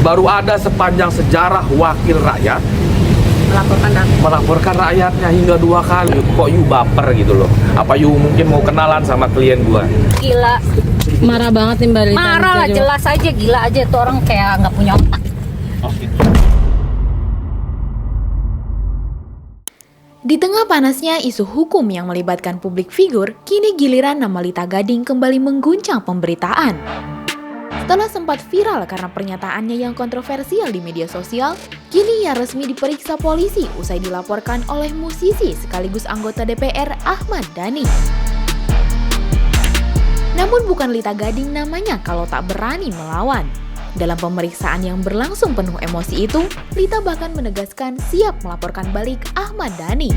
baru ada sepanjang sejarah wakil rakyat melaporkan rakyatnya hingga 2 kali. Kok you baper gitu loh? Apa you mungkin mau kenalan sama klien gua? Gila. Marah banget nih Mbak Lita. Marah lah, jelas aja gila aja tuh orang kayak nggak punya otak. Di tengah panasnya isu hukum yang melibatkan publik figur, kini giliran nama Lita Gading kembali mengguncang pemberitaan. Setelah sempat viral karena pernyataannya yang kontroversial di media sosial, kini ia resmi diperiksa polisi usai dilaporkan oleh musisi sekaligus anggota DPR Ahmad Dhani. Namun bukan Lita Gading namanya kalau tak berani melawan. Dalam pemeriksaan yang berlangsung penuh emosi itu, Lita bahkan menegaskan siap melaporkan balik Ahmad Dhani.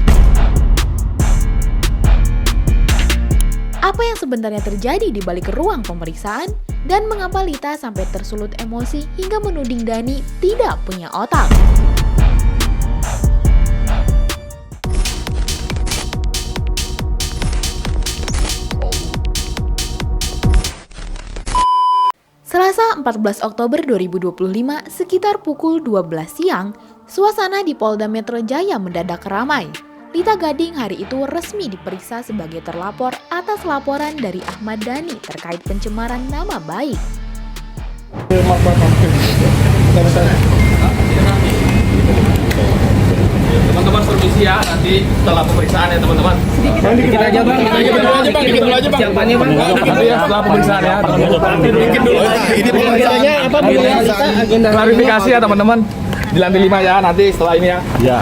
Apa yang sebenarnya terjadi di balik ruang pemeriksaan? Dan mengapa Lita sampai tersulut emosi hingga menuding Dhani tidak punya otak? Selasa 14 Oktober 2025 sekitar pukul 12 siang, suasana di Polda Metro Jaya mendadak ramai. Lita Gading hari itu resmi diperiksa sebagai terlapor atas laporan dari Ahmad Dhani terkait pencemaran nama baik. Teman-teman permisi ya, nanti setelah pemeriksaan ya teman-teman. Dikit aja bang, dikit dulu aja bang. Siapannya bang? Nanti ya setelah pemeriksaan ya teman-teman. Dikit dulu. Ini Agendanya apa Bu? Kita agenda Klarifikasi ya teman-teman. Di lantai 5 ya, nanti setelah ini ya. Ya.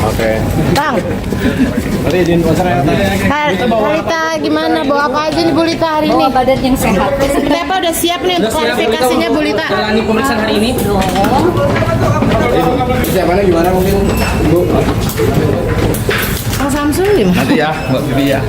Oke. Bang, Nanti izin masyarakat. Lita gimana? Bawa apa aja nih Bu Lita hari ini? Bawa badan yang sehat. Kenapa udah siap nih untuk klarifikasinya Bu Lita? Jalani pemeriksaan hari ini. Siapannya gimana mungkin Bu? Kang Samsul gimana? Nanti ya, Mbak Bibi ya.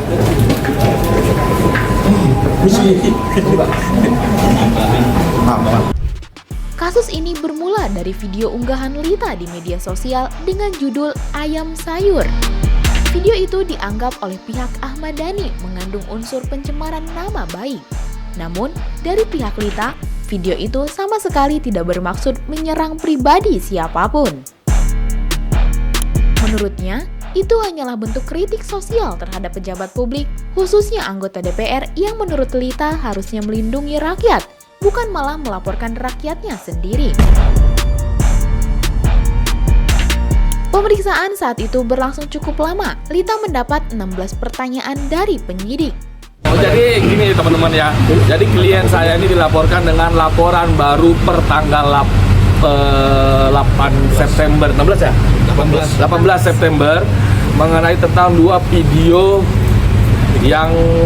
Kasus ini bermula dari video unggahan Lita di media sosial dengan judul Ayam Sayur. Video itu dianggap oleh pihak Ahmad Dhani mengandung unsur pencemaran nama baik. Namun, dari pihak Lita, video itu sama sekali tidak bermaksud menyerang pribadi siapapun. Menurutnya, itu hanyalah bentuk kritik sosial terhadap pejabat publik, khususnya anggota DPR yang menurut Lita harusnya melindungi rakyat, bukan malah melaporkan rakyatnya sendiri. Pemeriksaan saat itu berlangsung cukup lama. Lita mendapat 16 pertanyaan dari penyidik. Jadi gini teman-teman ya. Jadi klien saya ini dilaporkan dengan laporan baru per tanggal 8 September 16 ya? 18 September mengenai tentang 2 video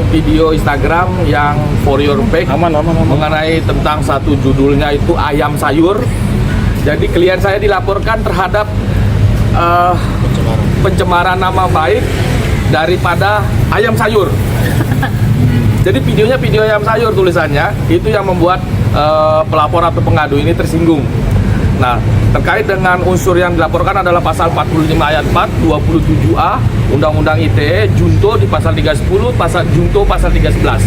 video Instagram yang for your back mengenai tentang satu judulnya itu ayam sayur. Jadi klien saya dilaporkan terhadap pencemaran nama baik daripada ayam sayur. Jadi videonya video ayam sayur tulisannya itu yang membuat pelapor atau pengadu ini tersinggung. Nah, terkait dengan unsur yang dilaporkan adalah pasal 45 ayat 4, 27A, Undang-Undang ITE, junto di pasal 310, pasal junto pasal 311.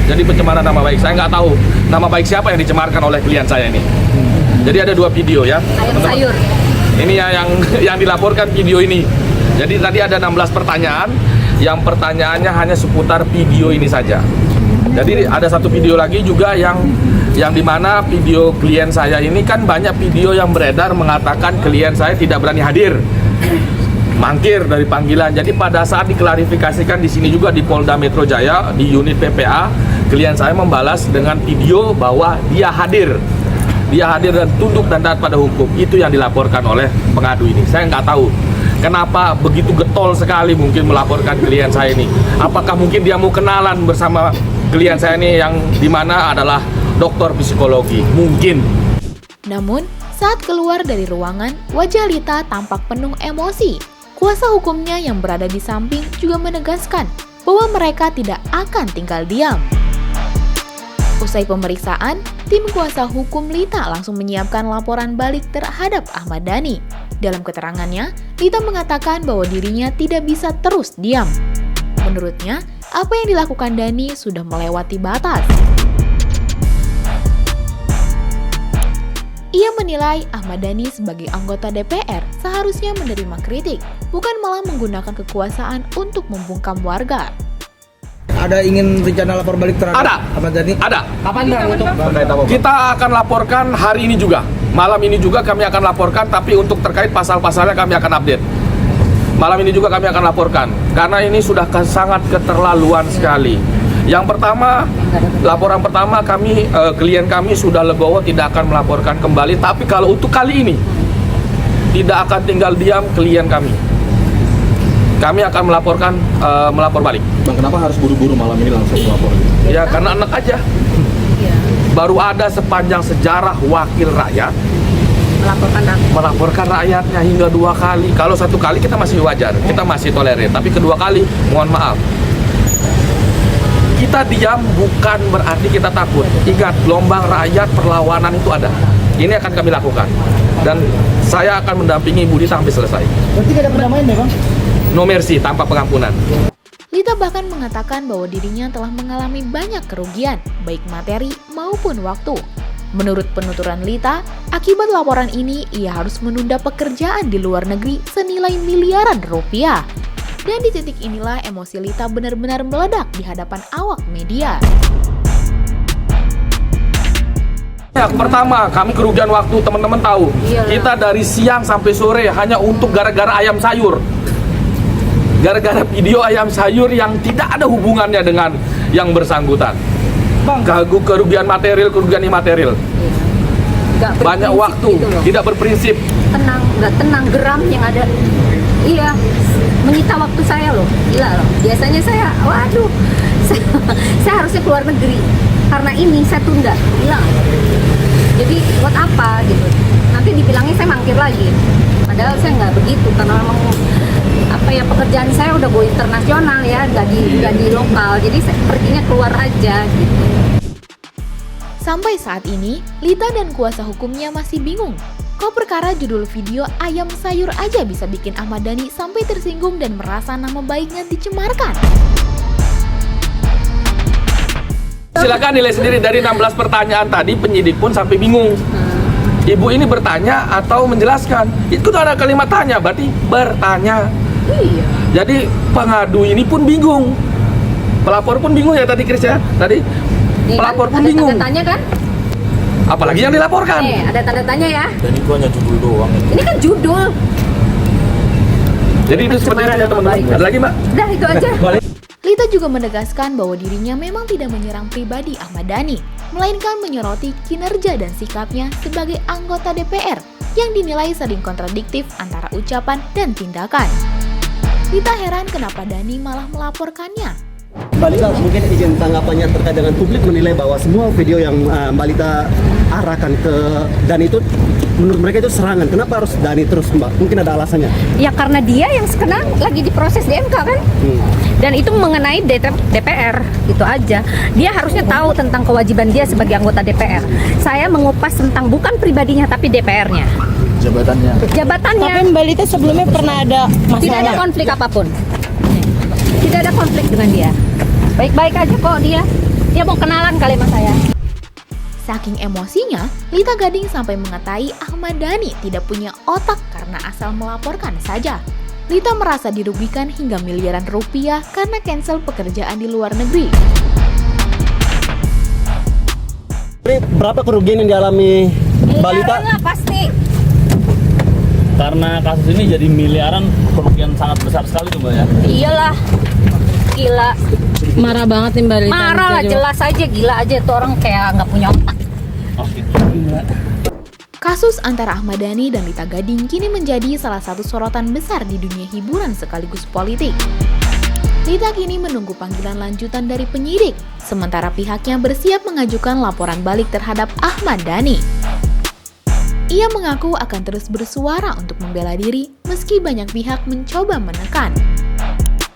Jadi pencemaran nama baik. Saya nggak tahu nama baik siapa yang dicemarkan oleh klien saya ini. Jadi ada 2 video ya. Ayam sayur. Ini ya yang dilaporkan video ini. Jadi tadi ada 16 pertanyaan, yang pertanyaannya hanya seputar video ini saja. Jadi ada satu video lagi juga yang dimana video klien saya ini kan banyak video yang beredar mengatakan klien saya tidak berani hadir, mangkir dari panggilan. Jadi pada saat diklarifikasikan di sini juga di Polda Metro Jaya di unit PPA, klien saya membalas dengan video bahwa dia hadir dan tunduk dan taat pada hukum. Itu yang dilaporkan oleh pengadu ini. Saya nggak tahu kenapa begitu getol sekali mungkin melaporkan klien saya ini. Apakah mungkin dia mau kenalan bersama klien saya ini yang dimana adalah dokter psikologi? Mungkin. Namun, saat keluar dari ruangan, wajah Lita tampak penuh emosi. Kuasa hukumnya yang berada di samping juga menegaskan bahwa mereka tidak akan tinggal diam. Usai pemeriksaan, tim kuasa hukum Lita langsung menyiapkan laporan balik terhadap Ahmad Dhani. Dalam keterangannya, Lita mengatakan bahwa dirinya tidak bisa terus diam. Menurutnya, apa yang dilakukan Dhani sudah melewati batas. Ia menilai Ahmad Dhani sebagai anggota DPR seharusnya menerima kritik, bukan malah menggunakan kekuasaan untuk membungkam warga. Ada ingin rencana lapor balik terhadap Ada. Ahmad Dhani? Ada. Kapan bang untuk terkait apa? Kita akan laporkan hari ini juga. Malam ini juga kami akan laporkan, tapi untuk terkait pasal-pasalnya kami akan update. Malam ini juga kami akan laporkan, karena ini sudah sangat keterlaluan sekali. Yang pertama, laporan pertama klien kami sudah legowo tidak akan melaporkan kembali, tapi kalau untuk kali ini tidak akan tinggal diam klien kami. Kami akan melapor balik. Bang, kenapa harus buru-buru malam ini langsung melapor? Ya karena enak aja. Baru ada sepanjang sejarah wakil rakyat melaporkan rakyatnya hingga 2 kali. Kalau 1 kali kita masih wajar, kita masih tolerir. Tapi kedua kali, mohon maaf. Kita diam bukan berarti kita takut. Ingat, gelombang rakyat perlawanan itu ada. Ini akan kami lakukan. Dan saya akan mendampingi Budi sampai selesai. Berarti tidak ada perdamaian ya bang? No mercy, tanpa pengampunan. Lita bahkan mengatakan bahwa dirinya telah mengalami banyak kerugian, baik materi maupun waktu. Menurut penuturan Lita, akibat laporan ini ia harus menunda pekerjaan di luar negeri senilai miliaran rupiah. Dan di titik inilah emosi Lita benar-benar meledak di hadapan awak media. Ya, pertama, kami kerugian waktu, teman-teman tahu. Kita dari siang sampai sore hanya untuk gara-gara ayam sayur. Gara-gara video ayam sayur yang tidak ada hubungannya dengan yang bersangkutan. Kerugian material, kerugian imaterial. Banyak waktu, gitu tidak berprinsip. Nggak tenang, geram yang ada. Iya, menyita waktu saya loh, gila loh. Biasanya saya, waduh, saya harusnya keluar negeri. Karena ini saya tunda, gila. Jadi buat apa gitu? Nanti dibilangnya saya mangkir lagi. Padahal saya nggak begitu, karena memang pekerjaan saya udah go internasional ya, nggak di lokal. Jadi saya perginya keluar aja gitu. Sampai saat ini, Lita dan kuasa hukumnya masih bingung. Kok perkara judul video ayam sayur aja bisa bikin Ahmad Dhani sampai tersinggung dan merasa nama baiknya dicemarkan? Silakan nilai sendiri dari 16 pertanyaan tadi, penyidik pun sampai bingung. Ibu ini bertanya atau menjelaskan? Itu ada kalimat tanya, berarti bertanya. Iya. Jadi pengadu ini pun bingung. Pelapor pun bingung ya tadi Chris ya? Tadi pelapor pun bingung. Ada tanda tanya kan? Apalagi yang dilaporkan. Ada tanda tanya ya. Dan itu hanya judul doang. Ini kan judul. Jadi itu seperti itu ya teman-teman. Ada lagi Mbak? Udah itu aja. Lita juga menegaskan bahwa dirinya memang tidak menyerang pribadi Ahmad Dhani, melainkan menyoroti kinerja dan sikapnya sebagai anggota DPR yang dinilai sering kontradiktif antara ucapan dan tindakan. Lita heran kenapa Dhani malah melaporkannya. Mbak Lita, mungkin izin tanggapannya terkait dengan publik menilai bahwa semua video yang Mbak Lita arahkan ke Dhani itu menurut mereka itu serangan. Kenapa harus Dhani terus Mbak? Mungkin ada alasannya? Ya karena dia yang sekarang lagi diproses di MK kan. Dan itu mengenai DPR, gitu aja. Dia harusnya tahu tentang kewajiban dia sebagai anggota DPR. Saya mengupas tentang bukan pribadinya tapi DPR-nya. Jabatannya. Tapi Mbak Lita sebelumnya pernah ada masalah? Tidak ada konflik apapun. Tidak ada konflik dengan dia. Baik-baik aja kok dia. Dia mau kenalan kali sama saya. Saking emosinya, Lita Gading sampai mengatai Ahmad Dhani tidak punya otak karena asal melaporkan saja. Lita merasa dirugikan hingga miliaran rupiah karena cancel pekerjaan di luar negeri. Berapa kerugian yang dialami Mbak Lita? Miliaran lah pasti. Karena kasus ini jadi miliaran, kerugian sangat besar sekali tuh Mbak ya. Iyalah. Gila. Marah banget nih Mbak Lita. Marah lah, jelas aja, gila aja tuh orang kayak nggak punya otak. Oh gitu. Kasus antara Ahmad Dhani dan Lita Gading kini menjadi salah satu sorotan besar di dunia hiburan sekaligus politik. Lita kini menunggu panggilan lanjutan dari penyidik, sementara pihaknya bersiap mengajukan laporan balik terhadap Ahmad Dhani. Ia mengaku akan terus bersuara untuk membela diri meski banyak pihak mencoba menekan.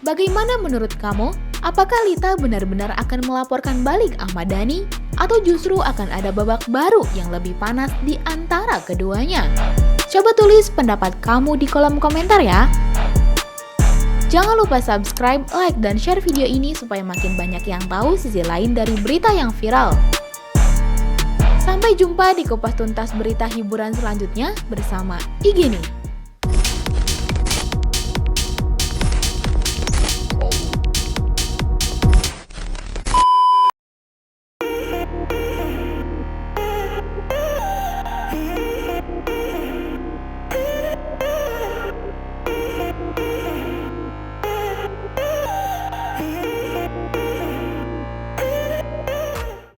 Bagaimana menurut kamu? Apakah Lita benar-benar akan melaporkan balik Ahmad Dhani? Atau justru akan ada babak baru yang lebih panas di antara keduanya? Coba tulis pendapat kamu di kolom komentar ya! Jangan lupa subscribe, like, dan share video ini supaya makin banyak yang tahu sisi lain dari berita yang viral. Sampai jumpa di Kupas Tuntas berita hiburan selanjutnya bersama Igini.